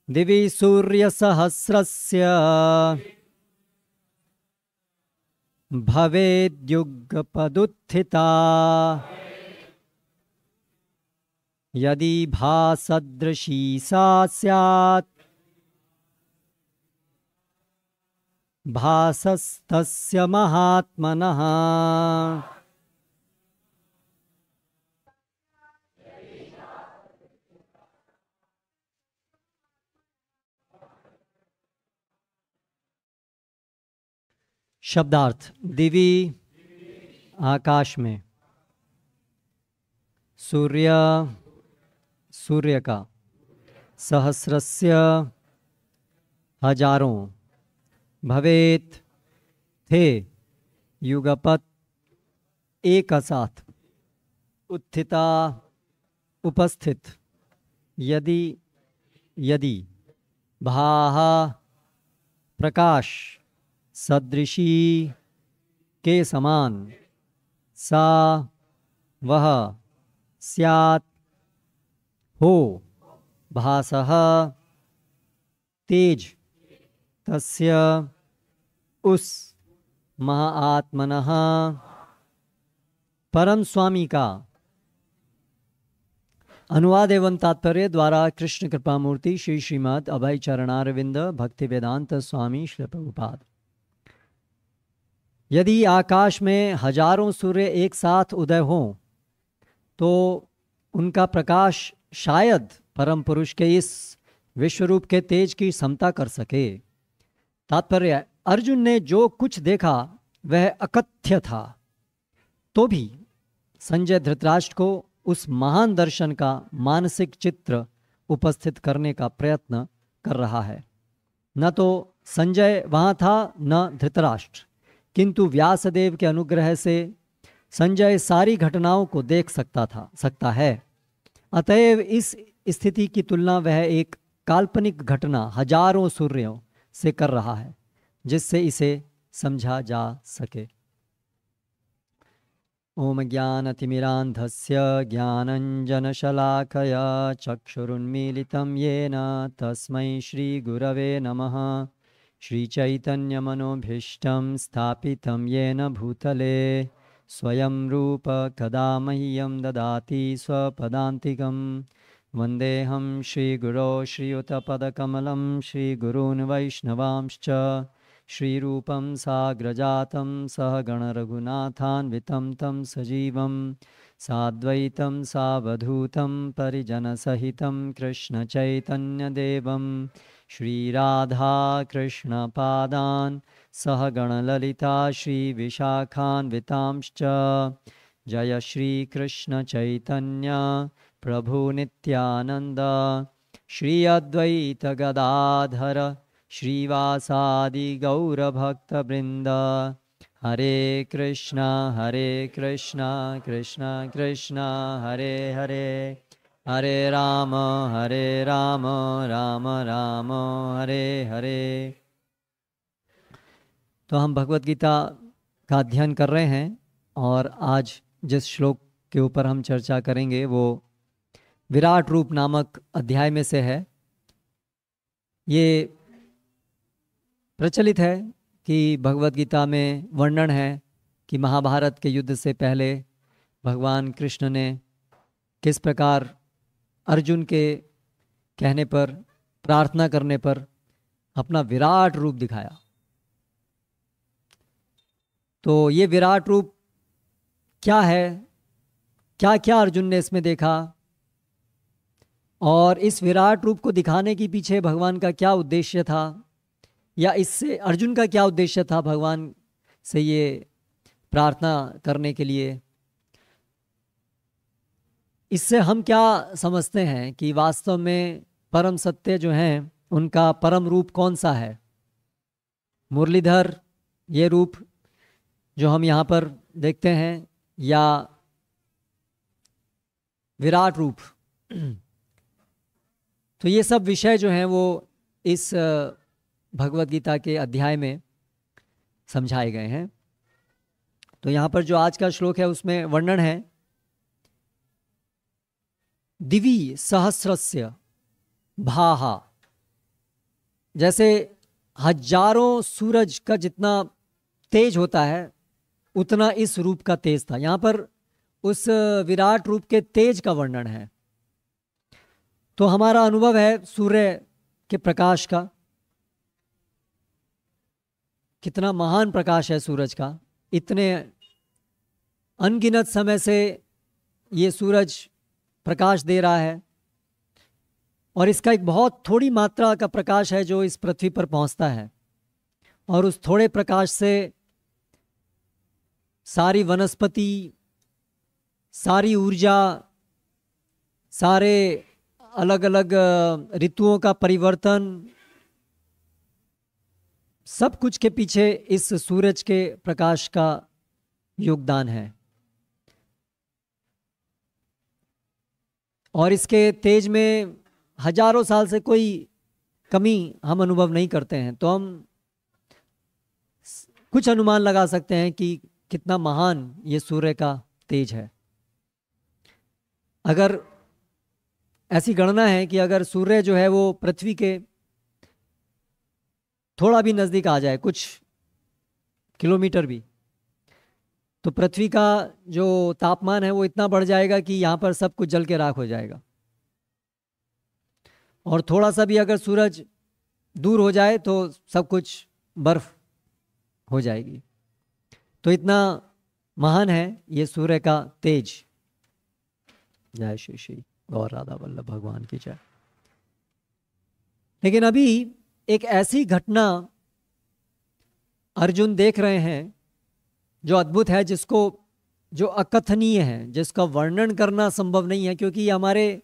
दिवि सूर्यसहस्रस्य भवेद्युगपदुत्थिता यदि भासदृशी सा स्यात् भासस्तस्य महात्मनः। शब्दार्थ। दिवी आकाश में, सूर्य सूर्य का, सहस्रस्य हजारों, भवेत थे, युगपत एक साथ, उत्थिता उपस्थित, यदि यदि, भाः प्रकाश, सदृशी के समान, सा वह, स्यात् हो, भासः तेज, तस्य उस, महाआत्मनः परम स्वामी का। अनुवाद एवं तात्पर्य द्वारा कृष्ण कृपा मूर्ति श्री श्रीमद् अभय चरणारविंद भक्ति वेदांत स्वामी श्री प्रभुपाद। यदि आकाश में हजारों सूर्य एक साथ उदय हों तो उनका प्रकाश शायद परम पुरुष के इस विश्वरूप के तेज की समता कर सके। तात्पर्य, अर्जुन ने जो कुछ देखा वह अकथ्य था, तो भी संजय धृतराष्ट्र को उस महान दर्शन का मानसिक चित्र उपस्थित करने का प्रयत्न कर रहा है। न तो संजय वहाँ था न धृतराष्ट्र, किंतु व्यासदेव के अनुग्रह से संजय सारी घटनाओं को देख सकता है। अतएव इस स्थिति की तुलना वह एक काल्पनिक घटना हजारों सूर्यों से कर रहा है, जिससे इसे समझा जा सके। ओम ज्ञानतिमिरान्धस्य ज्ञानञ्जनशलाकया चक्षुरुन्मीलितं येन तस्मै श्रीगुरवे नमः। श्रीचैतन्यमनोभीष्टं स्थापितं येन भूतले स्वयं रूप कदा मह्यं ददाति स्वपदान्तिकं। वन्देऽहं श्रीगुरो श्रीयुतपदकमलं श्रीगुरून् वैष्णवांश्च श्रीरूपं साग्रजातं सहगणरघुनाथान्वितं तं सजीवं साद्वैतं सावधूतं परिजनसहितं कृष्णचैतन्यदेवं श्रीराधा कृष्णपादान् सहगणललिता श्रीविशाखान्वितांश्च। जय श्रीकृष्णचैतन्य प्रभु नित्यानंद श्री अद्वैत गदाधर श्रीवासादि गौरभक्तवृंद। हरे कृष्णा कृष्णा कृष्णा हरे हरे, हरे राम राम राम हरे हरे। तो हम भगवत गीता का अध्ययन कर रहे हैं और आज जिस श्लोक के ऊपर हम चर्चा करेंगे वो विराट रूप नामक अध्याय में से है। ये प्रचलित है कि भगवत गीता में वर्णन है कि महाभारत के युद्ध से पहले भगवान कृष्ण ने किस प्रकार अर्जुन के कहने पर, प्रार्थना करने पर अपना विराट रूप दिखाया। तो ये विराट रूप क्या है, क्या क्या अर्जुन ने इसमें देखा और इस विराट रूप को दिखाने के पीछे भगवान का क्या उद्देश्य था, या इससे अर्जुन का क्या उद्देश्य था भगवान से ये प्रार्थना करने के लिए। इससे हम क्या समझते हैं कि वास्तव में परम सत्य जो हैं उनका परम रूप कौन सा है। मुरलीधर ये रूप जो हम यहाँ पर देखते हैं, या विराट रूप। तो ये सब विषय जो हैं वो इस भगवत गीता के अध्याय में समझाए गए हैं। तो यहाँ पर जो आज का श्लोक है उसमें वर्णन है, दिवि सहस्रस्य भाः जैसे हजारों सूरज का जितना तेज होता है उतना इस रूप का तेज था। यहाँ पर उस विराट रूप के तेज का वर्णन है। तो हमारा अनुभव है सूर्य के प्रकाश का, कितना महान प्रकाश है सूरज का। इतने अनगिनत समय से ये सूरज प्रकाश दे रहा है और इसका एक बहुत थोड़ी मात्रा का प्रकाश है जो इस पृथ्वी पर पहुंचता है, और उस थोड़े प्रकाश से सारी वनस्पति, सारी ऊर्जा, सारे अलग अलग ऋतुओं का परिवर्तन, सब कुछ के पीछे इस सूरज के प्रकाश का योगदान है। और इसके तेज में हजारों साल से कोई कमी हम अनुभव नहीं करते हैं, तो हम कुछ अनुमान लगा सकते हैं कि कितना महान ये सूर्य का तेज है। अगर ऐसी गणना है कि अगर सूर्य जो है वो पृथ्वी के थोड़ा भी नज़दीक आ जाए, कुछ किलोमीटर भी, तो पृथ्वी का जो तापमान है वो इतना बढ़ जाएगा कि यहाँ पर सब कुछ जल के राख हो जाएगा। और थोड़ा सा भी अगर सूरज दूर हो जाए तो सब कुछ बर्फ हो जाएगी। तो इतना महान है ये सूर्य का तेज। जय श्री श्री गौर राधा वल्लभ भगवान की जय। लेकिन अभी एक ऐसी घटना अर्जुन देख रहे हैं जो अद्भुत है, जिसको जो अकथनीय है, जिसका वर्णन करना संभव नहीं है, क्योंकि ये हमारे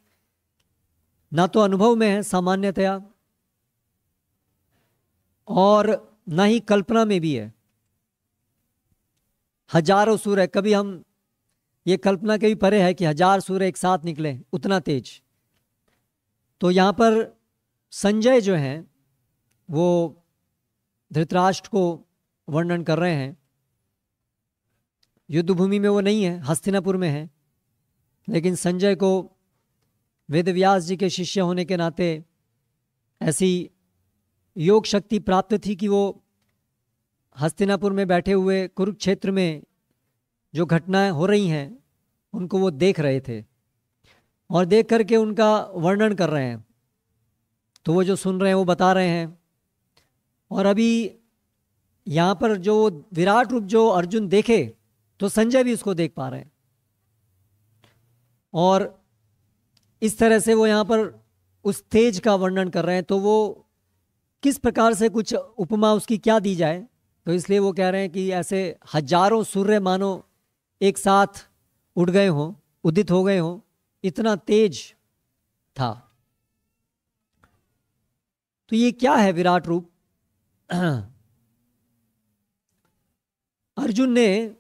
ना तो अनुभव में है सामान्यतया और ना ही कल्पना में भी है। हजारों सूर्य, कभी हम ये कल्पना के भी परे है कि 1000 सूर्य एक साथ निकले, उतना तेज। तो यहाँ पर संजय जो हैं वो धृतराष्ट्र को वर्णन कर रहे हैं। युद्ध भूमि में वो नहीं है, हस्तिनापुर में है, लेकिन संजय को वेदव्यास जी के शिष्य होने के नाते ऐसी योग शक्ति प्राप्त थी कि वो हस्तिनापुर में बैठे हुए कुरुक्षेत्र में जो घटनाएं हो रही हैं उनको वो देख रहे थे और देख करके उनका वर्णन कर रहे हैं। तो वो जो सुन रहे हैं वो बता रहे हैं। और अभी यहाँ पर जो विराट रूप जो अर्जुन देखे तो संजय भी उसको देख पा रहे हैं, और इस तरह से वो यहाँ पर उस तेज का वर्णन कर रहे हैं। तो वो किस प्रकार से, कुछ उपमा उसकी क्या दी जाए, तो इसलिए वो कह रहे हैं कि ऐसे हजारों सूर्य मानो एक साथ उड़ गए हों, उदित हो गए हों, इतना तेज था। तो ये क्या है विराट रूप? अर्जुन ने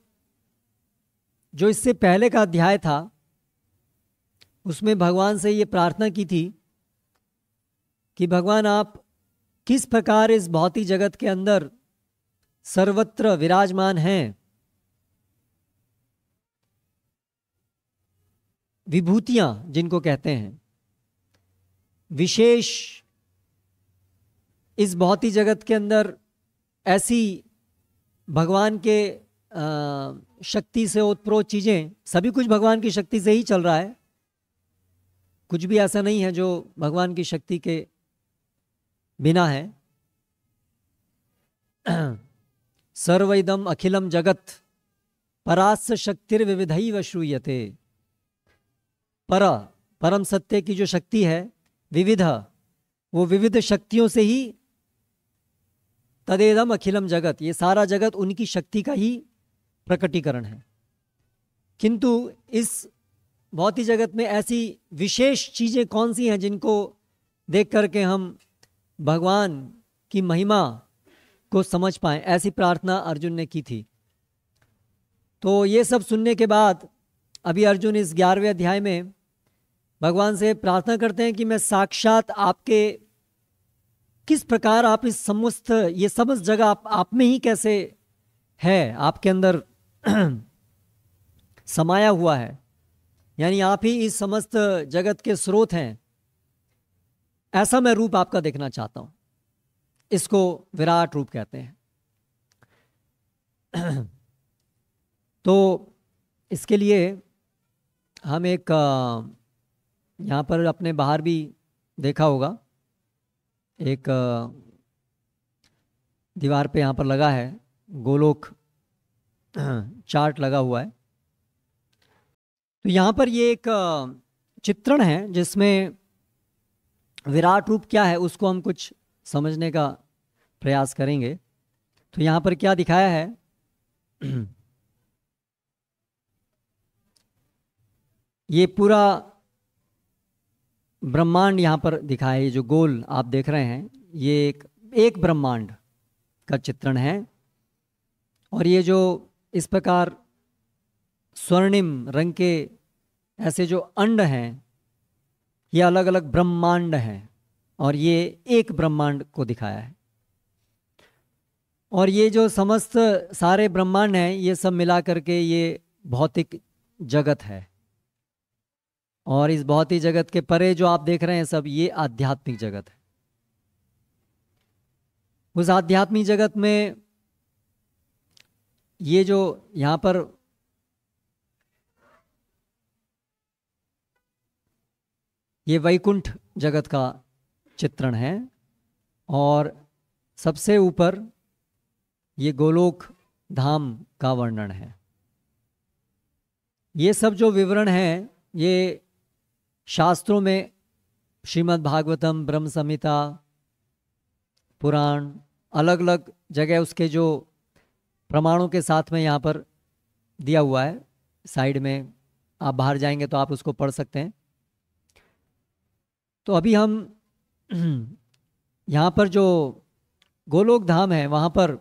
जो इससे पहले का अध्याय था उसमें भगवान से ये प्रार्थना की थी कि भगवान आप किस प्रकार इस भौतिक जगत के अंदर सर्वत्र विराजमान हैं, विभूतियां जिनको कहते हैं, विशेष इस भौतिक जगत के अंदर ऐसी भगवान के शक्ति से ओतप्रोत चीज़ें, सभी कुछ भगवान की शक्ति से ही चल रहा है, कुछ भी ऐसा नहीं है जो भगवान की शक्ति के बिना है। सर्वइदम अखिलम जगत परास्य शक्तिर्विविधैव श्रूयते। परम सत्य की जो शक्ति है विविध, वो विविध शक्तियों से ही तदेदम अखिलम जगत, ये सारा जगत उनकी शक्ति का ही प्रकटीकरण है। किंतु इस भौतिक जगत में ऐसी विशेष चीज़ें कौन सी हैं जिनको देख करके हम भगवान की महिमा को समझ पाएं, ऐसी प्रार्थना अर्जुन ने की थी। तो ये सब सुनने के बाद अभी अर्जुन इस 11वें अध्याय में भगवान से प्रार्थना करते हैं कि मैं साक्षात आपके, किस प्रकार आप इस समस्त, ये समस्त जगह आप में ही कैसे है, आपके अंदर समाया हुआ है, यानी आप ही इस समस्त जगत के स्रोत हैं, ऐसा मैं रूप आपका देखना चाहता हूं। इसको विराट रूप कहते हैं। तो इसके लिए हम एक यहाँ पर अपने बाहर भी देखा होगा, एक दीवार पे यहाँ पर लगा है गोलोक चार्ट लगा हुआ है। तो यहाँ पर ये एक चित्रण है जिसमें विराट रूप क्या है उसको हम कुछ समझने का प्रयास करेंगे। तो यहाँ पर क्या दिखाया है, ये पूरा ब्रह्मांड यहाँ पर दिखाया है। जो गोल आप देख रहे हैं ये एक ब्रह्मांड का चित्रण है। और ये जो इस प्रकार स्वर्णिम रंग के ऐसे जो अंड हैं ये अलग अलग ब्रह्मांड हैं और ये एक ब्रह्मांड को दिखाया है। और ये जो समस्त सारे ब्रह्मांड हैं ये सब मिला करके ये भौतिक जगत है। और इस भौतिक जगत के परे जो आप देख रहे हैं सब ये आध्यात्मिक जगत है। उस आध्यात्मिक जगत में ये जो यहाँ पर ये वैकुंठ जगत का चित्रण है और सबसे ऊपर ये गोलोक धाम का वर्णन है। ये सब जो विवरण है ये शास्त्रों में श्रीमद् भागवतम, ब्रह्म संहिता, पुराण, अलग अलग जगह उसके जो प्रमाणों के साथ में यहाँ पर दिया हुआ है। साइड में आप बाहर जाएंगे तो आप उसको पढ़ सकते हैं। तो अभी हम यहाँ पर जो गोलोक धाम है वहाँ पर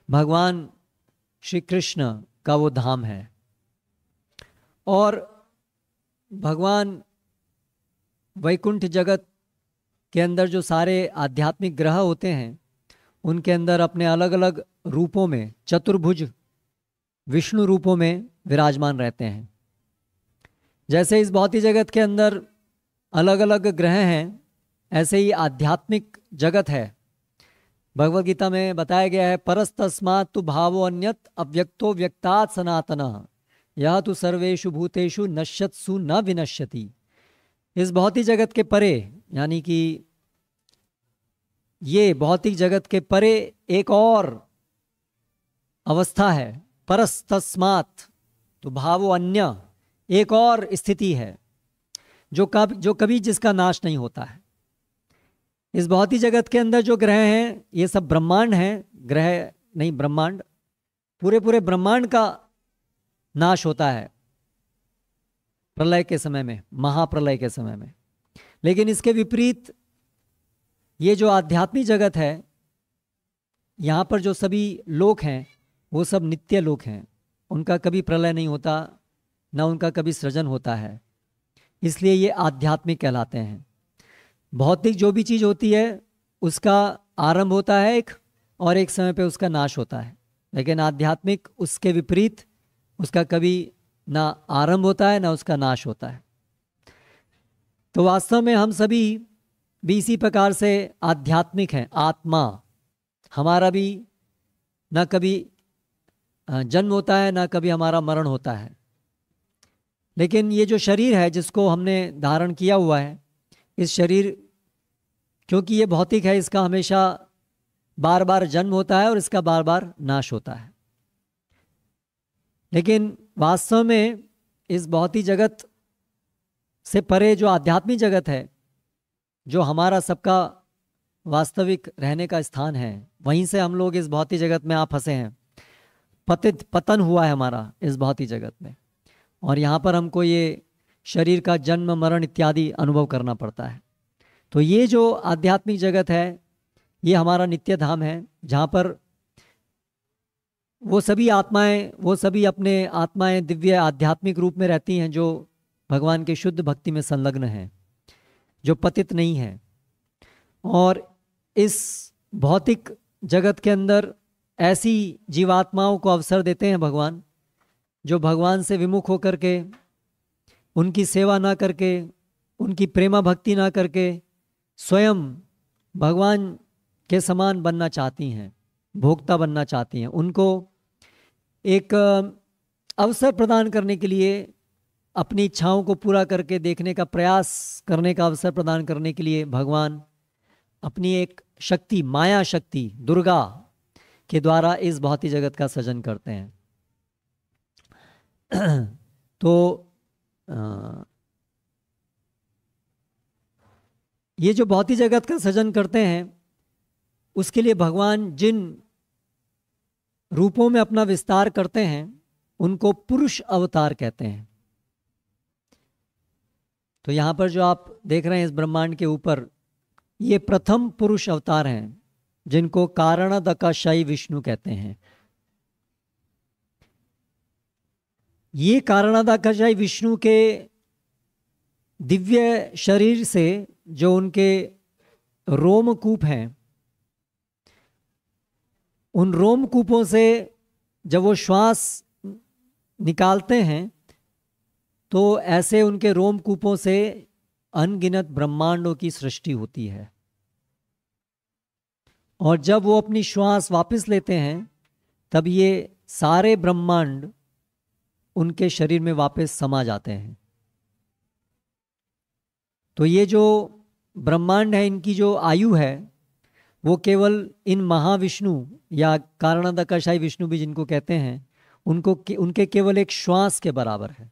भगवान श्री कृष्ण का वो धाम है। और भगवान वैकुंठ जगत के अंदर जो सारे आध्यात्मिक ग्रह होते हैं उनके अंदर अपने अलग अलग रूपों में चतुर्भुज विष्णु रूपों में विराजमान रहते हैं। जैसे इस भौतिक जगत के अंदर अलग अलग ग्रह हैं ऐसे ही आध्यात्मिक जगत है। भगवद गीता में बताया गया है परस्तस्मात् तु भावो अन्यत अव्यक्तो व्यक्तात् सनातनः यह तो सर्वेषु भूतेषु नश्यत्सु न विनश्यति। इस भौतिक जगत के परे यानी कि ये भौतिक जगत के परे एक और अवस्था है परस्तस्मात् तो भावो अन्य, एक और स्थिति है जो कभी जिसका नाश नहीं होता है। इस भौतिक जगत के अंदर जो ग्रह हैं ये सब ब्रह्मांड हैं, ग्रह नहीं ब्रह्मांड, पूरे ब्रह्मांड का नाश होता है प्रलय के समय में, महाप्रलय के समय में। लेकिन इसके विपरीत ये जो आध्यात्मिक जगत है यहाँ पर जो सभी लोक हैं वो सब नित्य लोक हैं, उनका कभी प्रलय नहीं होता, ना उनका कभी सृजन होता है, इसलिए ये आध्यात्मिक कहलाते हैं। भौतिक जो भी चीज़ होती है उसका आरंभ होता है एक और एक समय पे उसका नाश होता है, लेकिन आध्यात्मिक उसके विपरीत, उसका कभी ना आरंभ होता है ना उसका नाश होता है। तो वास्तव में हम सभी भी इसी प्रकार से आध्यात्मिक हैं। आत्मा हमारा भी ना कभी जन्म होता है ना कभी हमारा मरण होता है, लेकिन ये जो शरीर है जिसको हमने धारण किया हुआ है, इस शरीर क्योंकि ये भौतिक है इसका हमेशा बार बार जन्म होता है और इसका बार बार नाश होता है। लेकिन वास्तव में इस भौतिक जगत से परे जो आध्यात्मिक जगत है, जो हमारा सबका वास्तविक रहने का स्थान है, वहीं से हम लोग इस भौतिक जगत में आप फंसे हैं। पतन हुआ है हमारा इस भौतिक जगत में और यहाँ पर हमको ये शरीर का जन्म मरण इत्यादि अनुभव करना पड़ता है। तो ये जो आध्यात्मिक जगत है ये हमारा नित्य धाम है, जहाँ पर वो सभी अपने आत्माएं दिव्य आध्यात्मिक रूप में रहती हैं जो भगवान के शुद्ध भक्ति में संलग्न हैं, जो पतित नहीं है। और इस भौतिक जगत के अंदर ऐसी जीवात्माओं को अवसर देते हैं भगवान जो भगवान से विमुख होकर के, उनकी सेवा ना करके, उनकी प्रेमा भक्ति ना करके स्वयं भगवान के समान बनना चाहती हैं, भोक्ता बनना चाहती हैं, उनको एक अवसर प्रदान करने के लिए, अपनी इच्छाओं को पूरा करके देखने का प्रयास करने का अवसर प्रदान करने के लिए भगवान अपनी एक शक्ति, माया शक्ति दुर्गा के द्वारा इस भौतिक जगत का सृजन करते हैं। तो ये जो भौतिक जगत का सृजन करते हैं, उसके लिए भगवान जिन रूपों में अपना विस्तार करते हैं उनको पुरुष अवतार कहते हैं। तो यहाँ पर जो आप देख रहे हैं इस ब्रह्मांड के ऊपर, ये प्रथम पुरुष अवतार हैं जिनको कारणदकाशायी विष्णु कहते हैं। ये कारणदकाशायी विष्णु के दिव्य शरीर से जो उनके रोमकूप हैं, उन रोमकूपों से जब वो श्वास निकालते हैं तो ऐसे उनके रोमकूपों से अनगिनत ब्रह्मांडों की सृष्टि होती है। और जब वो अपनी श्वास वापस लेते हैं तब ये सारे ब्रह्मांड उनके शरीर में वापस समा जाते हैं। तो ये जो ब्रह्मांड है, इनकी जो आयु है वो केवल इन महाविष्णु या कारणदकाशायी विष्णु भी जिनको कहते हैं, उनके केवल एक श्वास के बराबर है।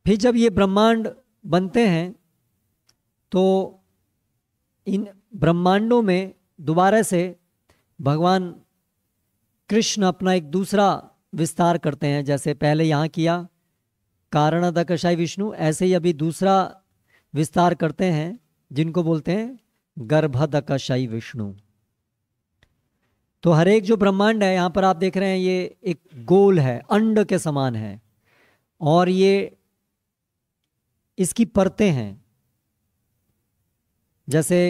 फिर जब ये ब्रह्मांड बनते हैं तो इन ब्रह्मांडों में दोबारा से भगवान कृष्ण अपना एक दूसरा विस्तार करते हैं। जैसे पहले यहाँ किया कारणदकाशायी विष्णु, ऐसे ही अभी दूसरा विस्तार करते हैं जिनको बोलते हैं गर्भदकाशायी विष्णु। तो हर एक जो ब्रह्मांड है यहाँ पर आप देख रहे हैं, ये एक गोल है, अंड के समान है, और ये इसकी परतें हैं। जैसे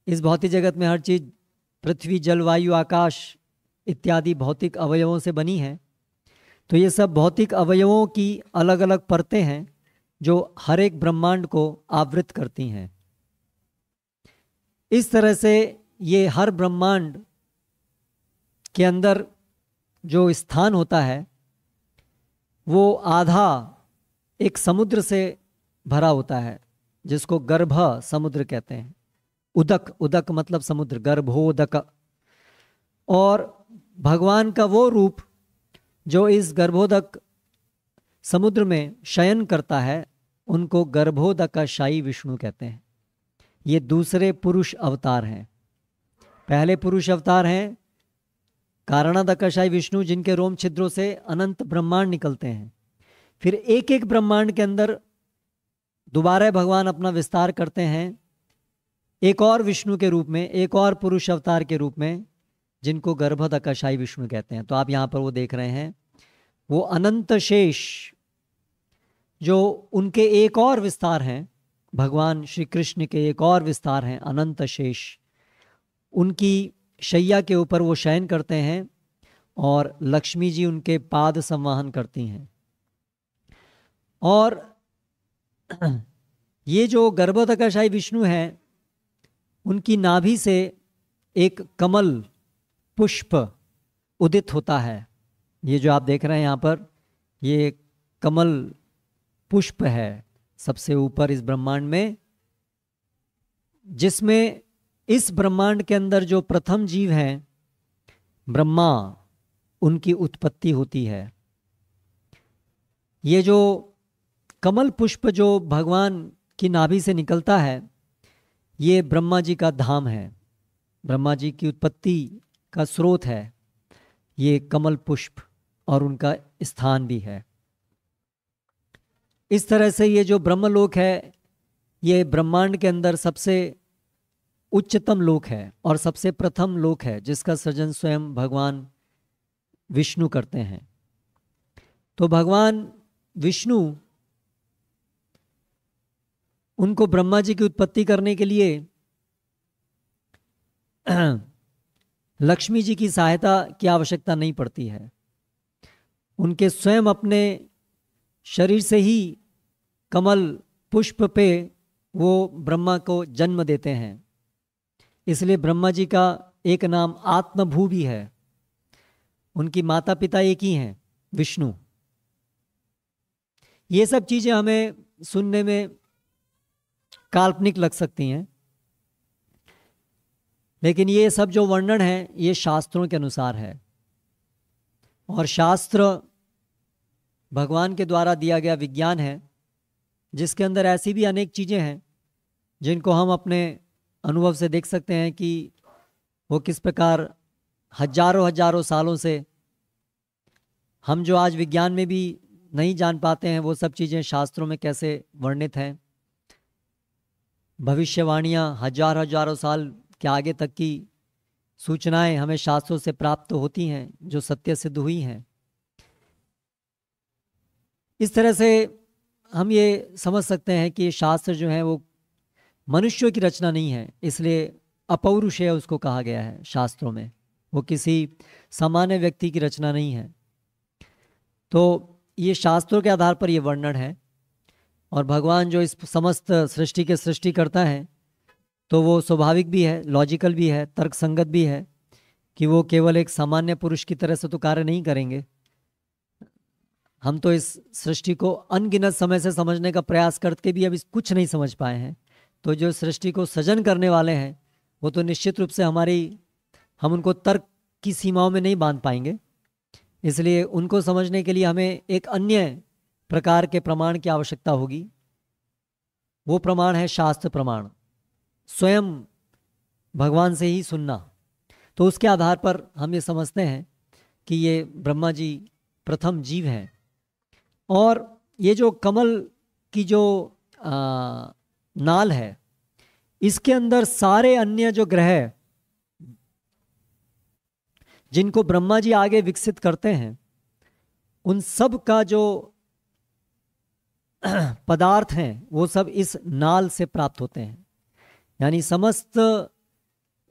इस भौतिक जगत में हर चीज पृथ्वी, जल, वायु, आकाश इत्यादि भौतिक अवयवों से बनी है, तो ये सब भौतिक अवयवों की अलग अलग परतें हैं जो हर एक ब्रह्मांड को आवृत करती हैं। इस तरह से ये हर ब्रह्मांड के अंदर जो स्थान होता है वो आधा एक समुद्र से भरा होता है जिसको गर्भ समुद्र कहते हैं। उदक, उदक मतलब समुद्र, गर्भोदक। और भगवान का वो रूप जो इस गर्भोदक समुद्र में शयन करता है उनको गर्भोदकाशायी विष्णु कहते हैं। ये दूसरे पुरुष अवतार हैं। पहले पुरुष अवतार हैं कारणदकाशायी विष्णु जिनके रोम छिद्रों से अनंत ब्रह्मांड निकलते हैं। फिर एक एक ब्रह्मांड के अंदर दोबारा भगवान अपना विस्तार करते हैं एक और विष्णु के रूप में, एक और पुरुष अवतार के रूप में, जिनको गर्भदकाशायी विष्णु कहते हैं। तो आप यहाँ पर वो देख रहे हैं वो अनंत शेष, जो उनके एक और विस्तार हैं, भगवान श्री कृष्ण के एक और विस्तार हैं अनंत शेष। उनकी शैया के ऊपर वो शयन करते हैं और लक्ष्मी जी उनके पाद संवाहन करती हैं। और ये जो गर्भदकाशायी विष्णु हैं उनकी नाभि से एक कमल पुष्प उदित होता है। ये जो आप देख रहे हैं यहाँ पर, ये कमल पुष्प है सबसे ऊपर इस ब्रह्मांड में, जिसमें इस ब्रह्मांड के अंदर जो प्रथम जीव हैं ब्रह्मा, उनकी उत्पत्ति होती है। ये जो कमल पुष्प जो भगवान की नाभि से निकलता है ये ब्रह्मा जी का धाम है, ब्रह्मा जी की उत्पत्ति का स्रोत है ये कमल पुष्प, और उनका स्थान भी है। इस तरह से ये जो ब्रह्मलोक है ये ब्रह्मांड के अंदर सबसे उच्चतम लोक है और सबसे प्रथम लोक है जिसका सृजन स्वयं भगवान विष्णु करते हैं। तो भगवान विष्णु उनको ब्रह्मा जी की उत्पत्ति करने के लिए लक्ष्मी जी की सहायता की आवश्यकता नहीं पड़ती है। उनके स्वयं अपने शरीर से ही कमल पुष्प पे वो ब्रह्मा को जन्म देते हैं। इसलिए ब्रह्मा जी का एक नाम आत्मभू भी है। उनकी माता पिता एक ही हैं, विष्णु। ये सब चीज़ें हमें सुनने में काल्पनिक लग सकती हैं, लेकिन ये सब जो वर्णन है ये शास्त्रों के अनुसार है। और शास्त्र भगवान के द्वारा दिया गया विज्ञान है, जिसके अंदर ऐसी भी अनेक चीज़ें हैं जिनको हम अपने अनुभव से देख सकते हैं कि वो किस प्रकार हजारों हजारों सालों से हम जो आज विज्ञान में भी नहीं जान पाते हैं, वो सब चीज़ें शास्त्रों में कैसे वर्णित हैं। भविष्यवाणियाँ हजारों साल के आगे तक की सूचनाएं हमें शास्त्रों से प्राप्त होती हैं, जो सत्य सिद्ध हुई हैं। इस तरह से हम ये समझ सकते हैं कि शास्त्र जो है वो मनुष्यों की रचना नहीं है, इसलिए अपौरुषेय उसको कहा गया है शास्त्रों में। वो किसी सामान्य व्यक्ति की रचना नहीं है। तो ये शास्त्रों के आधार पर ये वर्णन है। और भगवान जो इस समस्त सृष्टि के सृष्टि करता है, तो वो स्वाभाविक भी है, लॉजिकल भी है, तर्कसंगत भी है कि वो केवल एक सामान्य पुरुष की तरह से तो कार्य नहीं करेंगे। हम तो इस सृष्टि को अनगिनत समय से समझने का प्रयास करके भी अभी कुछ नहीं समझ पाए हैं। तो जो सृष्टि को सृजन करने वाले हैं वो तो निश्चित रूप से हम उनको तर्क की सीमाओं में नहीं बांध पाएंगे। इसलिए उनको समझने के लिए हमें एक अन्य प्रकार के प्रमाण की आवश्यकता होगी। वो प्रमाण है शास्त्र प्रमाण, स्वयं भगवान से ही सुनना। तो उसके आधार पर हम ये समझते हैं कि ये ब्रह्मा जी प्रथम जीव हैं। और ये जो कमल की जो नाल है, इसके अंदर सारे अन्य जो ग्रह जिनको ब्रह्मा जी आगे विकसित करते हैं, उन सब का जो पदार्थ हैं वो सब इस नाल से प्राप्त होते हैं। यानी समस्त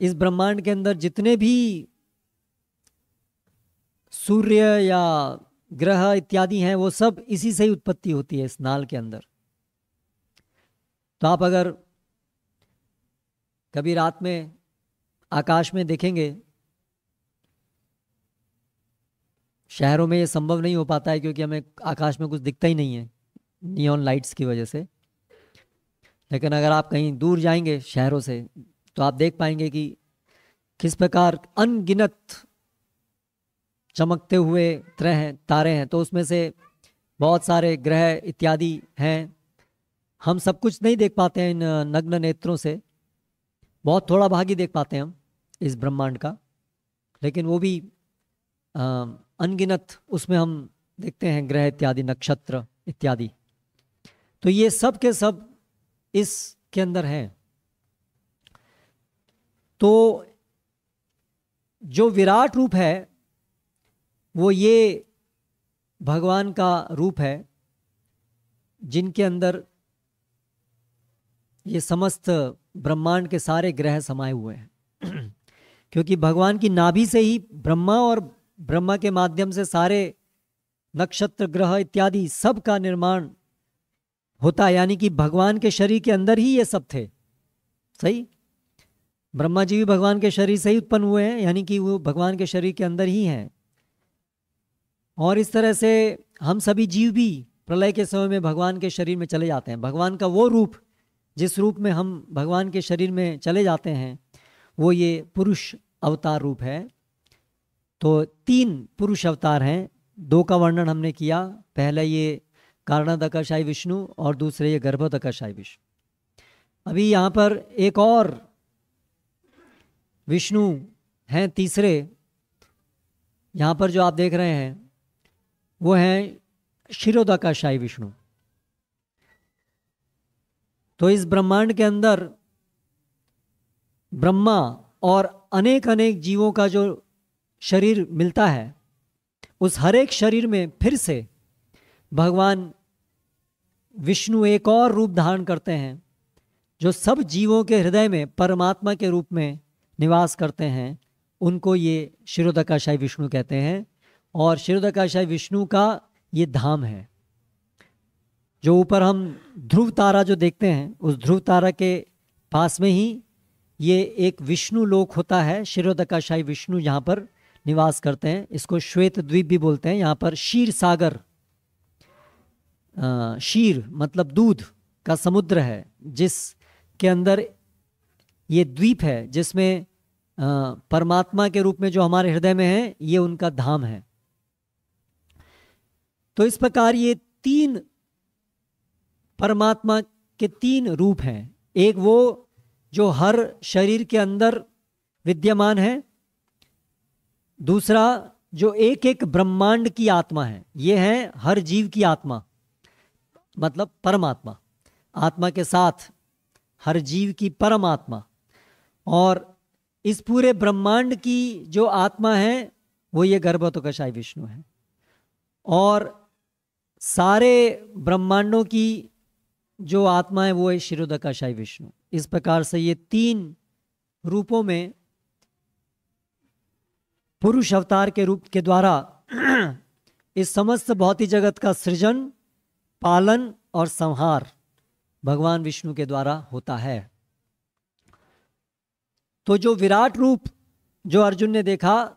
इस ब्रह्मांड के अंदर जितने भी सूर्य या ग्रह इत्यादि हैं, वो सब इसी से ही उत्पत्ति होती है, इस नाल के अंदर। तो आप अगर कभी रात में आकाश में देखेंगे, शहरों में ये संभव नहीं हो पाता है क्योंकि हमें आकाश में कुछ दिखता ही नहीं है नियॉन लाइट्स की वजह से। लेकिन अगर आप कहीं दूर जाएंगे शहरों से, तो आप देख पाएंगे कि किस प्रकार अनगिनत चमकते हुए तारे हैं। तो उसमें से बहुत सारे ग्रह इत्यादि हैं। हम सब कुछ नहीं देख पाते हैं इन नग्न नेत्रों से, बहुत थोड़ा भाग ही देख पाते हैं हम इस ब्रह्मांड का। लेकिन वो भी अनगिनत उसमें हम देखते हैं ग्रह इत्यादि, नक्षत्र इत्यादि। तो ये सब के सब इसके अंदर हैं। तो जो विराट रूप है वो ये भगवान का रूप है, जिनके अंदर ये समस्त ब्रह्मांड के सारे ग्रह समाये हुए हैं। क्योंकि भगवान की नाभि से ही ब्रह्मा और ब्रह्मा के माध्यम से सारे नक्षत्र ग्रह इत्यादि सब का निर्माण होता है। यानी कि भगवान के शरीर के अंदर ही ये सब थे। सही, ब्रह्मा जी भी भगवान के शरीर से ही उत्पन्न हुए हैं, यानी कि वो भगवान के शरीर के अंदर ही हैं। और इस तरह से हम सभी जीव भी प्रलय के समय में भगवान के शरीर में चले जाते हैं। भगवान का वो रूप, जिस रूप में हम भगवान के शरीर में चले जाते हैं, वो ये पुरुष अवतार रूप है। तो 3 पुरुष अवतार हैं। 2 का वर्णन हमने किया, पहला ये कारणोदकशायी विष्णु और दूसरे ये गर्भोदकशायी विष्णु। अभी यहाँ पर एक और विष्णु हैं, तीसरे यहाँ पर जो आप देख रहे हैं वो हैं क्षीरोदकशायी विष्णु। तो इस ब्रह्मांड के अंदर ब्रह्मा और अनेक अनेक जीवों का जो शरीर मिलता है, उस हर एक शरीर में फिर से भगवान विष्णु एक और रूप धारण करते हैं, जो सब जीवों के हृदय में परमात्मा के रूप में निवास करते हैं। उनको ये क्षीरोदकशायी विष्णु कहते हैं। और क्षीरोदकशायी विष्णु का ये धाम है। जो ऊपर हम ध्रुव तारा जो देखते हैं, उस ध्रुव तारा के पास में ही ये एक विष्णु लोक होता है। क्षीरोदकाशायी विष्णु यहाँ पर निवास करते हैं। इसको श्वेत द्वीप भी बोलते हैं। यहाँ पर क्षीर सागर, क्षीर मतलब दूध का समुद्र है, जिसके अंदर ये द्वीप है, जिसमें परमात्मा के रूप में जो हमारे हृदय में है, ये उनका धाम है। तो इस प्रकार ये तीन परमात्मा के तीन रूप हैं। एक वो जो हर शरीर के अंदर विद्यमान है, दूसरा जो एक एक ब्रह्मांड की आत्मा है, ये है हर जीव की आत्मा, मतलब परमात्मा, आत्मा के साथ हर जीव की परमात्मा। और इस पूरे ब्रह्मांड की जो आत्मा है वो ये गर्भोत्कर्षायी विष्णु है। और सारे ब्रह्मांडों की जो आत्मा है वो है क्षीरोदकाशायी विष्णु। इस प्रकार से ये तीन रूपों में पुरुष अवतार के रूप के द्वारा इस समस्त भौतिक जगत का सृजन, पालन और संहार भगवान विष्णु के द्वारा होता है। तो जो विराट रूप जो अर्जुन ने देखा,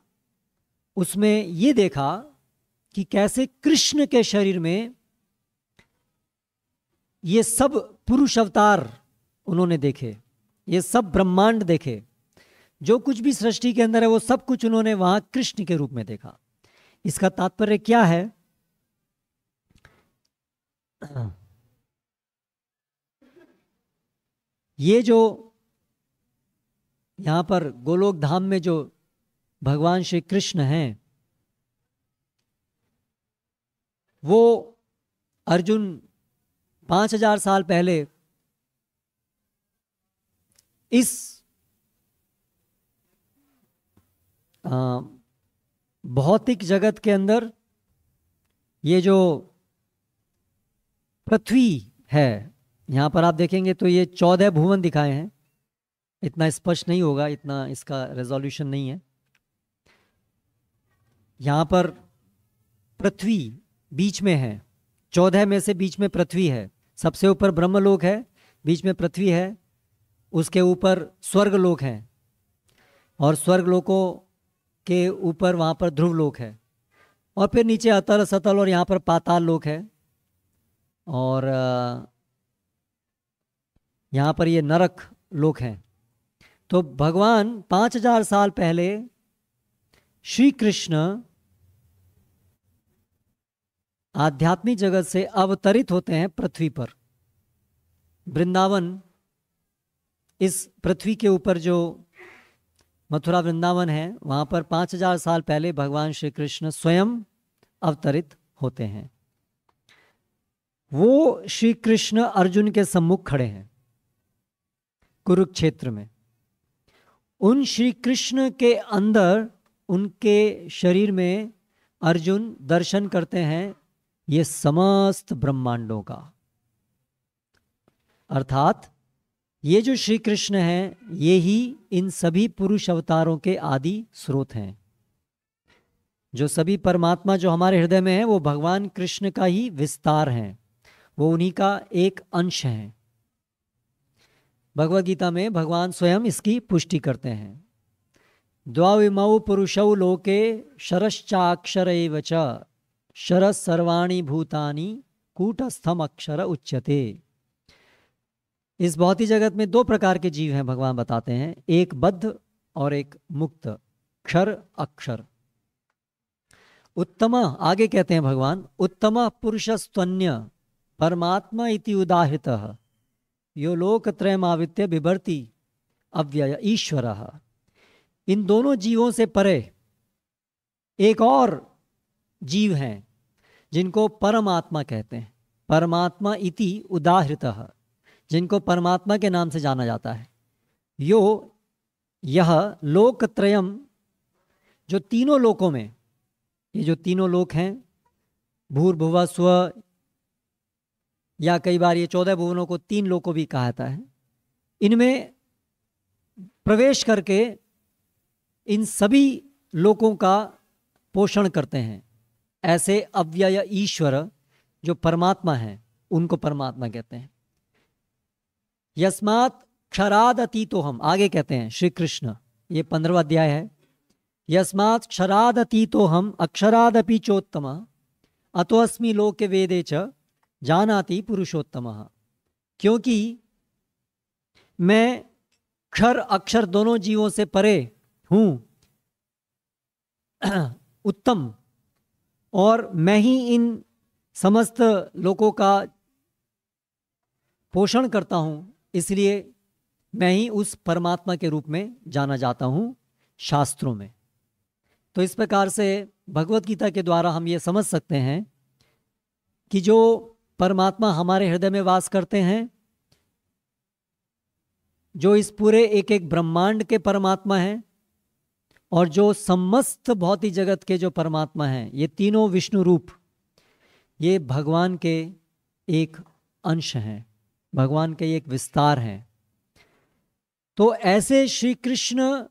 उसमें ये देखा कि कैसे कृष्ण के शरीर में ये सब पुरुष अवतार उन्होंने देखे, ये सब ब्रह्मांड देखे, जो कुछ भी सृष्टि के अंदर है वो सब कुछ उन्होंने वहां कृष्ण के रूप में देखा। इसका तात्पर्य क्या है? ये जो यहां पर गोलोक धाम में जो भगवान श्री कृष्ण हैं, वो अर्जुन 5000 साल पहले इस भौतिक जगत के अंदर ये जो पृथ्वी है, यहाँ पर आप देखेंगे तो ये 14 भुवन दिखाए हैं। इतना स्पष्ट नहीं होगा, इतना इसका रेजोल्यूशन नहीं है। यहाँ पर पृथ्वी बीच में है, 14 में से बीच में पृथ्वी है। सबसे ऊपर ब्रह्मलोक है, बीच में पृथ्वी है, उसके ऊपर स्वर्गलोक है, और स्वर्गलोकों के ऊपर वहाँ पर ध्रुवलोक है, और फिर नीचे अतल सतल और यहाँ पर पाताल लोक है, और यहाँ पर ये नरक लोक हैं। तो भगवान 5000 साल पहले श्री कृष्ण आध्यात्मिक जगत से अवतरित होते हैं पृथ्वी पर। वृंदावन, इस पृथ्वी के ऊपर जो मथुरा वृंदावन है, वहाँ पर 5000 साल पहले भगवान श्री कृष्ण स्वयं अवतरित होते हैं। वो श्री कृष्ण अर्जुन के सम्मुख खड़े हैं कुरुक्षेत्र में। उन श्री कृष्ण के अंदर, उनके शरीर में अर्जुन दर्शन करते हैं ये समस्त ब्रह्मांडों का। अर्थात ये जो श्री कृष्ण हैं, ये ही इन सभी पुरुष अवतारों के आदि स्रोत हैं। जो सभी परमात्मा जो हमारे हृदय में है, वो भगवान कृष्ण का ही विस्तार हैं, वो उन्हीं का एक अंश हैं। भगवद गीता में भगवान स्वयं इसकी पुष्टि करते हैं। द्वाविमौ पुरुषौ लोके शरश्चाक्षर एव च शरस सर्वाणि भूतानि कूटस्थम अक्षर उच्यते। इस भौतिक जगत में दो प्रकार के जीव हैं, भगवान बताते हैं, एक बद्ध और एक मुक्त, क्षर अक्षर। उत्तम, आगे कहते हैं भगवान, उत्तम पुरुषस्त्वन्य परमात्मा इति उदाहृतः यो लोकत्रयमावित्य बिभर्ति अव्यय ईश्वरः। इन दोनों जीवों से परे एक और जीव हैं जिनको परमात्मा कहते हैं। परमात्मा इति उदाहृतः, जिनको परमात्मा के नाम से जाना जाता है। यो, यह लोकत्रयम, जो तीनों लोकों में, ये जो तीनों लोक हैं, भूर्भुवः स्वः, या कई बार ये 14 भुवनों को 3 लोकों भी कहा जाता है, इनमें प्रवेश करके इन सभी लोकों का पोषण करते हैं। ऐसे अव्यय ईश्वर जो परमात्मा हैं, उनको परमात्मा कहते हैं। यस्मात् क्षराद अतीतो हम, आगे कहते हैं श्री कृष्ण, ये 15वां अध्याय है। यस्मात् क्षराद अतीतो हम अक्षरादपि चोत्तम अतोऽस्मि लोके वेदे च जानाति पुरुषोत्तमः। क्योंकि मैं क्षर अक्षर दोनों जीवों से परे हूं, उत्तम, और मैं ही इन समस्त लोकों का पोषण करता हूं, इसलिए मैं ही उस परमात्मा के रूप में जाना जाता हूं शास्त्रों में। तो इस प्रकार से भगवत गीता के द्वारा हम ये समझ सकते हैं कि जो परमात्मा हमारे हृदय में वास करते हैं, जो इस पूरे एक एक ब्रह्मांड के परमात्मा हैं, और जो समस्त भौतिक जगत के जो परमात्मा हैं, ये तीनों विष्णु रूप, ये भगवान के एक अंश हैं, भगवान के एक विस्तार हैं। तो ऐसे श्री कृष्ण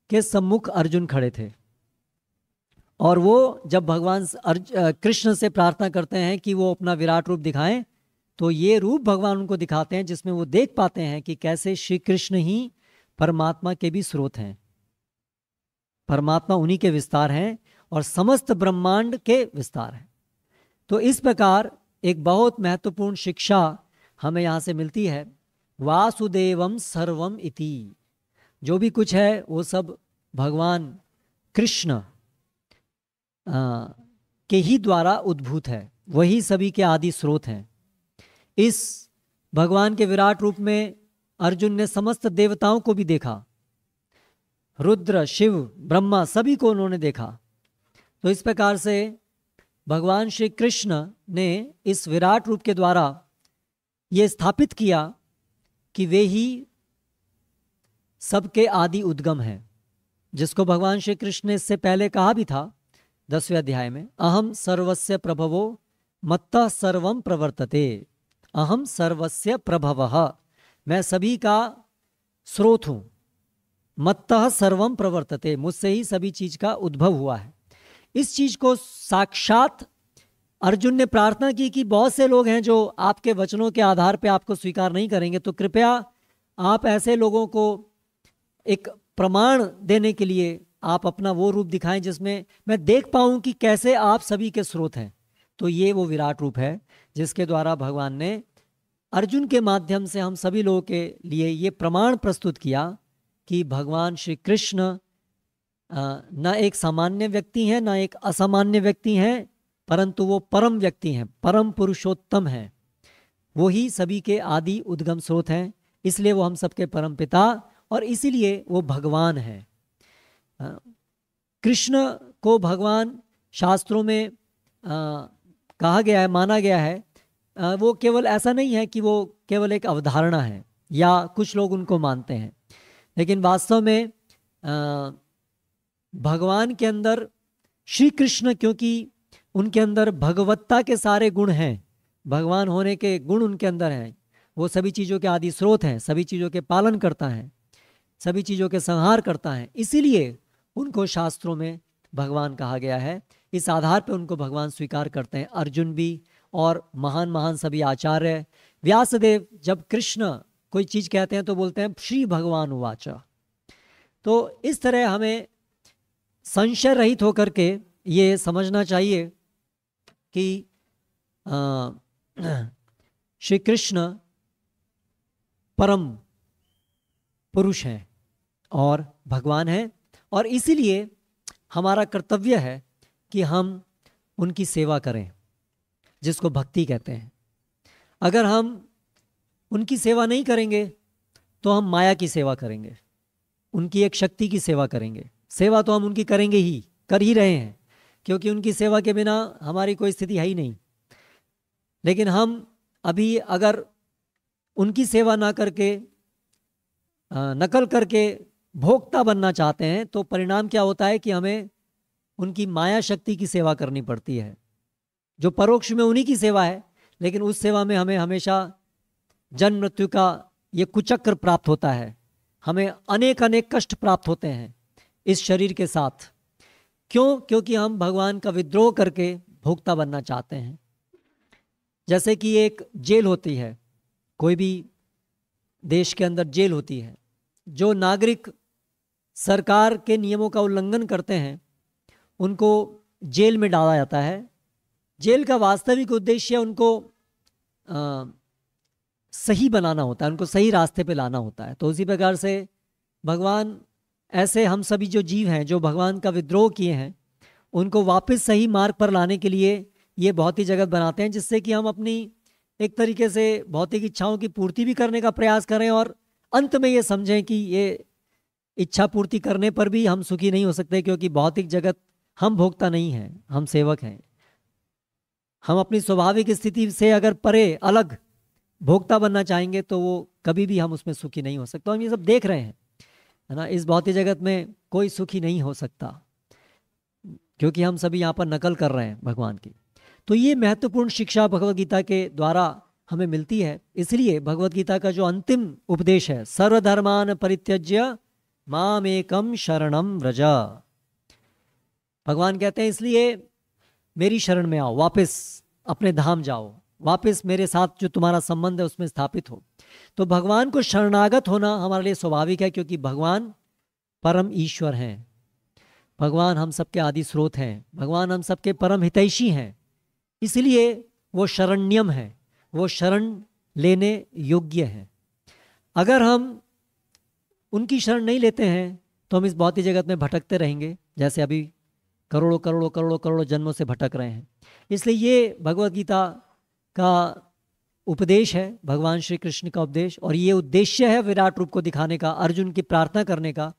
के सम्मुख अर्जुन खड़े थे, और वो जब भगवान कृष्ण से प्रार्थना करते हैं कि वो अपना विराट रूप दिखाएं, तो ये रूप भगवान उनको दिखाते हैं जिसमें वो देख पाते हैं कि कैसे श्री कृष्ण ही परमात्मा के भी स्रोत हैं, परमात्मा उन्हीं के विस्तार हैं और समस्त ब्रह्मांड के विस्तार हैं। तो इस प्रकार एक बहुत महत्वपूर्ण शिक्षा हमें यहाँ से मिलती है, वासुदेवम सर्वम इति। जो भी कुछ है वो सब भगवान कृष्ण के ही द्वारा उद्भूत है, वही सभी के आदि स्रोत हैं। इस भगवान के विराट रूप में अर्जुन ने समस्त देवताओं को भी देखा, रुद्र, शिव, ब्रह्मा, सभी को उन्होंने देखा। तो इस प्रकार से भगवान श्री कृष्ण ने इस विराट रूप के द्वारा ये स्थापित किया कि वे ही सबके आदि उद्गम हैं, जिसको भगवान श्री कृष्ण ने इससे पहले कहा भी था 10वें अध्याय में, अहम सर्वस्य प्रभवो मत्तः सर्वम प्रवर्तते। अहम सर्वस्य प्रभवः, मैं सभी का स्रोत हूं, मत्तः सर्वम प्रवर्तते, मुझसे ही सभी चीज का उद्भव हुआ है। इस चीज को साक्षात अर्जुन ने प्रार्थना की कि बहुत से लोग हैं जो आपके वचनों के आधार पर आपको स्वीकार नहीं करेंगे, तो कृपया आप ऐसे लोगों को एक प्रमाण देने के लिए आप अपना वो रूप दिखाएं जिसमें मैं देख पाऊं कि कैसे आप सभी के स्रोत हैं। तो ये वो विराट रूप है जिसके द्वारा भगवान ने अर्जुन के माध्यम से हम सभी लोगों के लिए ये प्रमाण प्रस्तुत किया कि भगवान श्री कृष्ण न एक सामान्य व्यक्ति हैं, न एक असामान्य व्यक्ति हैं, परंतु वो परम व्यक्ति हैं, परम पुरुषोत्तम हैं, वो ही सभी के आदि उद्गम स्रोत हैं। इसलिए वो हम सबके परम पिता और इसीलिए वो भगवान हैं। कृष्ण को भगवान शास्त्रों में कहा गया है, माना गया है। वो केवल ऐसा नहीं है कि वो केवल एक अवधारणा है या कुछ लोग उनको मानते हैं, लेकिन वास्तव में भगवान के अंदर श्री कृष्ण, क्योंकि उनके अंदर भगवत्ता के सारे गुण हैं, भगवान होने के गुण उनके अंदर हैं, वो सभी चीज़ों के आदि स्रोत हैं, सभी चीज़ों के पालन करता है, सभी चीज़ों के संहार करता है, इसीलिए उनको शास्त्रों में भगवान कहा गया है। इस आधार पर उनको भगवान स्वीकार करते हैं अर्जुन भी और महान महान सभी आचार्य। व्यासदेव जब कृष्ण कोई चीज़ कहते हैं तो बोलते हैं श्री भगवान उवाच। तो इस तरह हमें संशय रहित होकर के ये समझना चाहिए कि श्री कृष्ण परम पुरुष हैं और भगवान हैं, और इसीलिए हमारा कर्तव्य है कि हम उनकी सेवा करें, जिसको भक्ति कहते हैं। अगर हम उनकी सेवा नहीं करेंगे तो हम माया की सेवा करेंगे, उनकी एक शक्ति की सेवा करेंगे। सेवा तो हम उनकी करेंगे ही, कर ही रहे हैं, क्योंकि उनकी सेवा के बिना हमारी कोई स्थिति है ही नहीं। लेकिन हम अभी अगर उनकी सेवा ना करके नकल करके भोक्ता बनना चाहते हैं तो परिणाम क्या होता है कि हमें उनकी माया शक्ति की सेवा करनी पड़ती है, जो परोक्ष में उन्हीं की सेवा है, लेकिन उस सेवा में हमें हमेशा जन्म मृत्यु का ये कुचक्र प्राप्त होता है, हमें अनेक अनेक कष्ट प्राप्त होते हैं इस शरीर के साथ। क्यों? क्योंकि हम भगवान का विद्रोह करके भोक्ता बनना चाहते हैं। जैसे कि एक जेल होती है, कोई भी देश के अंदर जेल होती है, जो नागरिक सरकार के नियमों का उल्लंघन करते हैं उनको जेल में डाला जाता है। जेल का वास्तविक उद्देश्य उनको अ, सही बनाना होता है, उनको सही रास्ते पे लाना होता है। तो उसी प्रकार से भगवान ऐसे हम सभी जो जीव हैं जो भगवान का विद्रोह किए हैं उनको वापस सही मार्ग पर लाने के लिए ये भौतिक जगत बनाते हैं, जिससे कि हम अपनी एक तरीके से भौतिक इच्छाओं की पूर्ति भी करने का प्रयास करें और अंत में ये समझें कि ये इच्छा पूर्ति करने पर भी हम सुखी नहीं हो सकते, क्योंकि भौतिक जगत हम भोक्ता नहीं हैं, हम सेवक हैं। हम अपनी स्वाभाविक स्थिति से अगर परे अलग भोक्ता बनना चाहेंगे तो वो कभी भी हम उसमें सुखी नहीं हो सकते। हम ये सब देख रहे हैं, है ना। इस भौतिक जगत में कोई सुखी नहीं हो सकता, क्योंकि हम सभी यहाँ पर नकल कर रहे हैं भगवान की। तो ये महत्वपूर्ण शिक्षा भगवत गीता के द्वारा हमें मिलती है। इसलिए भगवत गीता का जो अंतिम उपदेश है, सर्वधर्मान परित्यज्य माम एकम शरणम व्रज, भगवान कहते हैं इसलिए मेरी शरण में आओ, वापस अपने धाम जाओ, वापस मेरे साथ जो तुम्हारा संबंध है उसमें स्थापित हो। तो भगवान को शरणागत होना हमारे लिए स्वाभाविक है, क्योंकि भगवान परम ईश्वर हैं, भगवान हम सबके आदि स्रोत हैं, भगवान हम सबके परम हितैषी हैं। इसलिए वो शरण्यम है, वो शरण लेने योग्य है। अगर हम उनकी शरण नहीं लेते हैं तो हम इस भौतिक जगत में भटकते रहेंगे, जैसे अभी करोड़ों करोड़ों करोड़ों करोड़ों जन्मों से भटक रहे हैं। इसलिए ये भगवत गीता का उपदेश है, भगवान श्री कृष्ण का उपदेश, और ये उद्देश्य है विराट रूप को दिखाने का, अर्जुन की प्रार्थना करने का,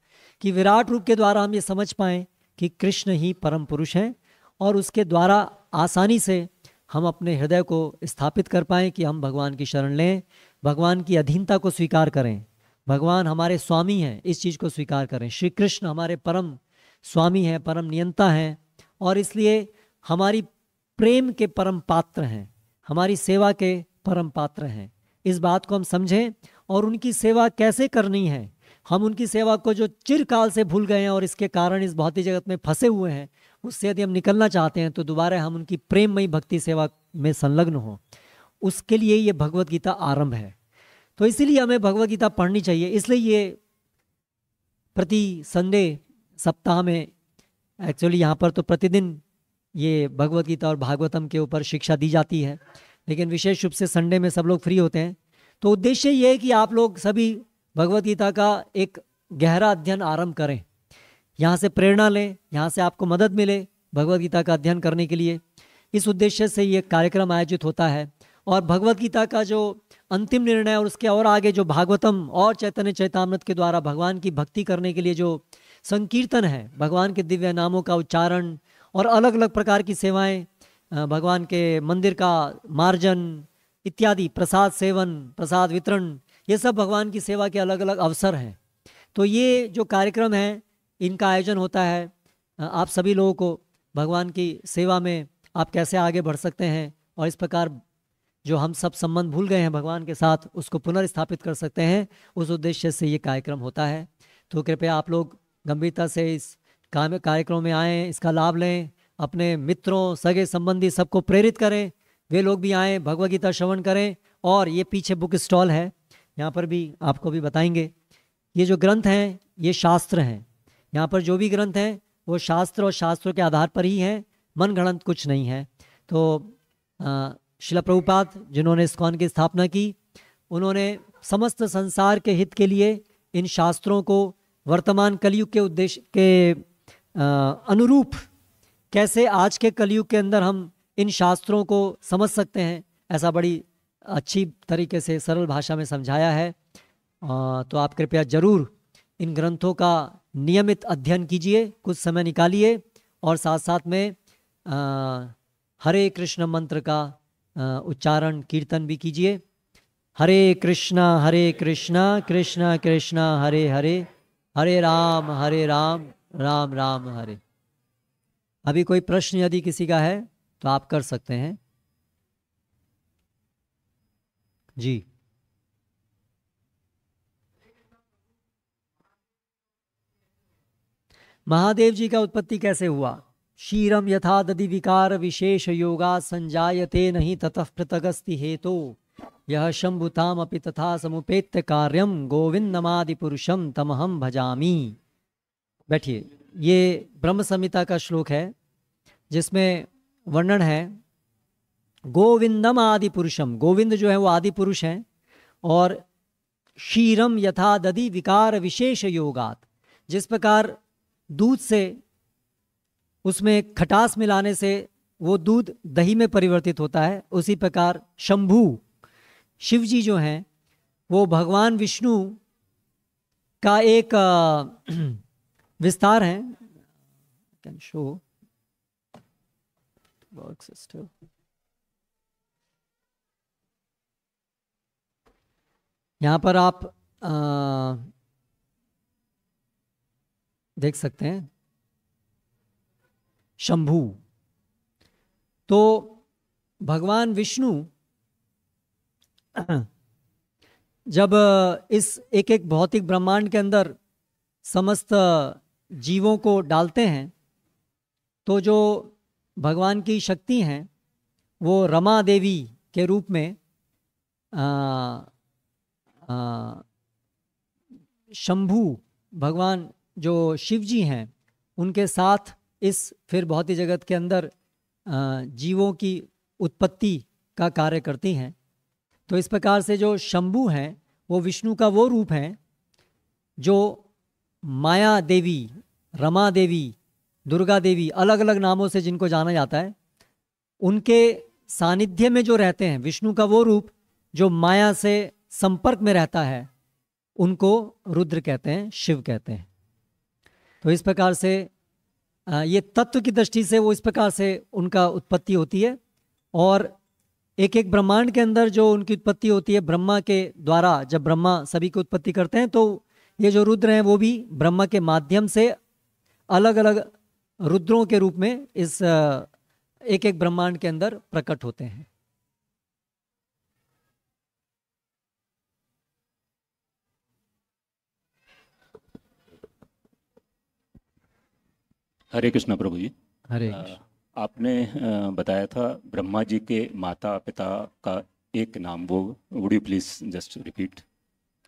कि विराट रूप के द्वारा हम ये समझ पाएं कि कृष्ण ही परम पुरुष हैं, और उसके द्वारा आसानी से हम अपने हृदय को स्थापित कर पाएं कि हम भगवान की शरण लें, भगवान की अधीनता को स्वीकार करें। भगवान हमारे स्वामी हैं, इस चीज़ को स्वीकार करें। श्री कृष्ण हमारे परम स्वामी हैं, परम नियंता हैं, और इसलिए हमारी प्रेम के परम पात्र हैं, हमारी सेवा के परम पात्र हैं। इस बात को हम समझें, और उनकी सेवा कैसे करनी है, हम उनकी सेवा को जो चिरकाल से भूल गए हैं और इसके कारण इस भौतिक जगत में फंसे हुए हैं, उससे यदि हम निकलना चाहते हैं तो दोबारा हम उनकी प्रेममयी भक्ति सेवा में संलग्न हों, उसके लिए ये भगवत गीता आरंभ है। तो इसीलिए हमें भगवत गीता पढ़नी चाहिए। इसलिए ये प्रति संडे सप्ताह में, एक्चुअली यहाँ पर तो प्रतिदिन ये भगवत गीता और भागवतम के ऊपर शिक्षा दी जाती है, लेकिन विशेष रूप से संडे में सब लोग फ्री होते हैं। तो उद्देश्य ये है कि आप लोग सभी भगवत गीता का एक गहरा अध्ययन आरंभ करें, यहाँ से प्रेरणा लें, यहाँ से आपको मदद मिले भगवत गीता का अध्ययन करने के लिए। इस उद्देश्य से ये कार्यक्रम आयोजित होता है। और भगवत गीता का जो अंतिम निर्णय और उसके और आगे जो भागवतम और चैतन्य चैतामृत के द्वारा भगवान की भक्ति करने के लिए जो संकीर्तन है, भगवान के दिव्य नामों का उच्चारण और अलग अलग प्रकार की सेवाएं, भगवान के मंदिर का मार्जन इत्यादि, प्रसाद सेवन, प्रसाद वितरण, ये सब भगवान की सेवा के अलग अलग अवसर हैं। तो ये जो कार्यक्रम है इनका आयोजन होता है आप सभी लोगों को भगवान की सेवा में आप कैसे आगे बढ़ सकते हैं, और इस प्रकार जो हम सब संबंध भूल गए हैं भगवान के साथ उसको पुनर्स्थापित कर सकते हैं, उस उद्देश्य से ये कार्यक्रम होता है। तो कृपया आप लोग गंभीरता से इस कार्यक्रम में आएँ, इसका लाभ लें, अपने मित्रों सगे संबंधी सबको प्रेरित करें, वे लोग भी आएँ, भगवद गीता श्रवण करें। और ये पीछे बुक स्टॉल है, यहाँ पर भी आपको भी बताएंगे। ये जो ग्रंथ हैं ये शास्त्र हैं, यहाँ पर जो भी ग्रंथ हैं वो शास्त्र और शास्त्रों के आधार पर ही हैं, मन गढ़ंत कुछ नहीं है। तो शिला प्रभुपाद जिन्होंने इस्कॉन की स्थापना की, उन्होंने समस्त संसार के हित के लिए इन शास्त्रों को वर्तमान कलयुग के उद्देश्य के अनुरूप कैसे आज के कलयुग के अंदर हम इन शास्त्रों को समझ सकते हैं, ऐसा बड़ी अच्छी तरीके से सरल भाषा में समझाया है। तो आप कृपया ज़रूर इन ग्रंथों का नियमित अध्ययन कीजिए, कुछ समय निकालिए, और साथ साथ में हरे कृष्ण मंत्र का उच्चारण कीर्तन भी कीजिए। हरे कृष्णा कृष्णा कृष्णा हरे हरे, हरे राम राम राम हरे। अभी कोई प्रश्न यदि किसी का है तो आप कर सकते हैं जी। महादेव जी का उत्पत्ति कैसे हुआ? क्षीरम यथा दधि विकार विशेष योगा संजायते नहीं ततः पृथगस्ति हेतो यह शंभुताम अपि तथा समुपेत्य कार्यम गोविंदमादि पुरुषम तमहम भजामी। बैठिए। ये ब्रह्म संहिता का श्लोक है जिसमें वर्णन है गोविंदम आदि पुरुषम। गोविंद जो है वो आदि पुरुष हैं। और क्षीरम यथा दधि विकार विशेष योगात, जिस प्रकार दूध से उसमें खटास मिलाने से वो दूध दही में परिवर्तित होता है, उसी प्रकार शंभु शिव जी जो हैं वो भगवान विष्णु का एक विस्तार है। Can show works still. यहाँ पर आप देख सकते हैं शंभु। तो भगवान विष्णु जब इस एक एक भौतिक ब्रह्मांड के अंदर समस्त जीवों को डालते हैं तो जो भगवान की शक्ति हैं वो रमा देवी के रूप में शंभु भगवान जो शिव जी हैं उनके साथ इस फिर भौतिक जगत के अंदर जीवों की उत्पत्ति का कार्य करती हैं। तो इस प्रकार से जो शंभु हैं वो विष्णु का वो रूप है जो माया देवी, रमा देवी, दुर्गा देवी, अलग अलग नामों से जिनको जाना जाता है, उनके सानिध्य में जो रहते हैं, विष्णु का वो रूप जो माया से संपर्क में रहता है, उनको रुद्र कहते हैं, शिव कहते हैं। तो इस प्रकार से ये तत्व की दृष्टि से वो इस प्रकार से उनका उत्पत्ति होती है। और एक एक ब्रह्मांड के अंदर जो उनकी उत्पत्ति होती है ब्रह्मा के द्वारा, जब ब्रह्मा सभी की उत्पत्ति करते हैं तो ये जो रुद्र हैं वो भी ब्रह्मा के माध्यम से अलग अलग रुद्रों के रूप में इस एक एक ब्रह्मांड के अंदर प्रकट होते हैं। हरे कृष्णा प्रभु जी। हरे कृष्ण। आपने बताया था ब्रह्मा जी के माता पिता का एक नाम, वो would you please just repeat?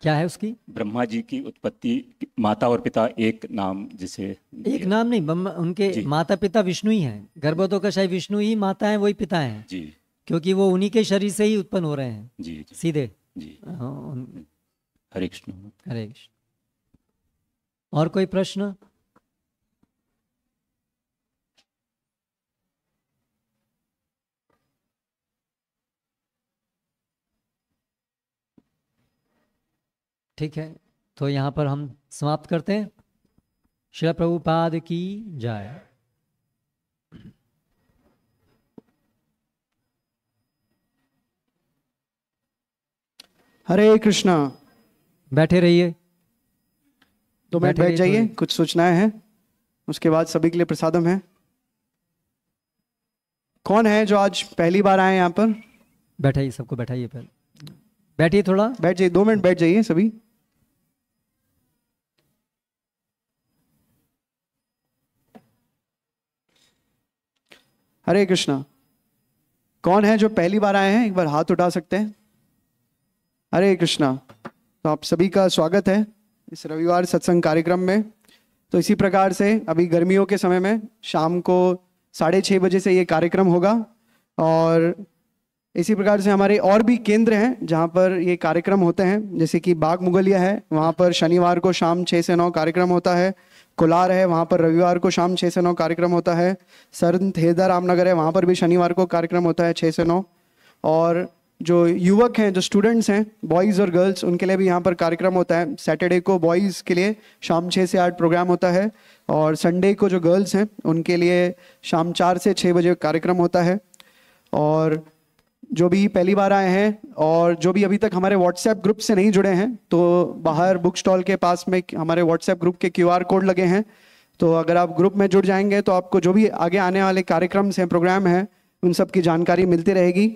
क्या है उसकी? ब्रह्मा जी की उत्पत्ति, माता और पिता एक नाम, जिसे एक नाम नहीं, उनके माता पिता विष्णु ही हैं। गर्भोत्कर्षाई विष्णु ही माता हैं, वही पिता हैं जी, क्योंकि वो उन्हीं के शरीर से ही उत्पन्न हो रहे हैं जी, जी सीधे जी। हाँ, हरे कृष्ण। हरे कृष्ण। और कोई प्रश्न? ठीक है, तो यहाँ पर हम समाप्त करते हैं। श्रील प्रभुपाद की जय। हरे कृष्णा। बैठे रहिए, 2 मिनट बैठ जाइए, कुछ सूचनाएं हैं, उसके बाद सभी के लिए प्रसादम है। कौन है जो आज पहली बार आए यहाँ पर? बैठाइए, सबको बैठाइए, पहले बैठिए, थोड़ा बैठ जाइए, 2 मिनट बैठ जाइए सभी। हरे कृष्णा। कौन है जो पहली बार आए हैं? एक बार हाथ उठा सकते हैं। हरे कृष्णा। तो आप सभी का स्वागत है इस रविवार सत्संग कार्यक्रम में। तो इसी प्रकार से अभी गर्मियों के समय में शाम को 6:30 बजे से ये कार्यक्रम होगा, और इसी प्रकार से हमारे और भी केंद्र हैं जहाँ पर ये कार्यक्रम होते हैं, जैसे कि बाग मुगलिया है, वहाँ पर शनिवार को शाम 6 से 9 कार्यक्रम होता है। कोलार है, वहाँ पर रविवार को शाम 6 से 9 कार्यक्रम होता है। संत हेदा रामनगर है, वहाँ पर भी शनिवार को कार्यक्रम होता है 6 से 9। और जो युवक हैं, जो स्टूडेंट्स हैं, बॉयज़ और गर्ल्स, उनके लिए भी यहाँ पर कार्यक्रम होता है। सैटरडे को बॉयज़ के लिए शाम 6 से 8 प्रोग्राम होता है, और संडे को जो गर्ल्स हैं उनके लिए शाम 4 से 6 बजे कार्यक्रम होता है। और जो भी पहली बार आए हैं और जो भी अभी तक हमारे व्हाट्सएप ग्रुप से नहीं जुड़े हैं, तो बाहर बुक स्टॉल के पास में हमारे व्हाट्सएप ग्रुप के QR कोड लगे हैं। तो अगर आप ग्रुप में जुड़ जाएंगे तो आपको जो भी आगे आने वाले कार्यक्रम हैं, प्रोग्राम हैं, उन सब की जानकारी मिलती रहेगी।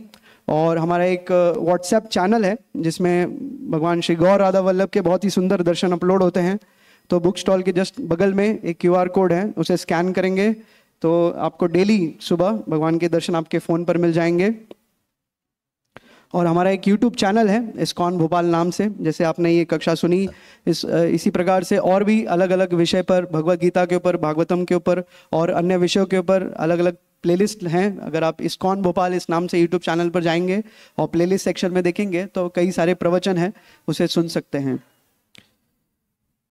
और हमारा एक व्हाट्सएप चैनल है जिसमें भगवान श्री गौर राधा वल्लभ के बहुत ही सुंदर दर्शन अपलोड होते हैं। तो बुक स्टॉल के जस्ट बगल में एक QR कोड है, उसे स्कैन करेंगे तो आपको डेली सुबह भगवान के दर्शन आपके फ़ोन पर मिल जाएंगे। और हमारा एक YouTube चैनल है इस्कॉन भोपाल नाम से, जैसे आपने ये कक्षा सुनी, इसी प्रकार से और भी अलग अलग विषय पर, भगवत गीता के ऊपर, भागवतम के ऊपर और अन्य विषयों के ऊपर अलग अलग प्लेलिस्ट हैं। अगर आप इस्कॉन भोपाल इस नाम से YouTube चैनल पर जाएंगे और प्लेलिस्ट सेक्शन में देखेंगे तो कई सारे प्रवचन हैं, उसे सुन सकते हैं।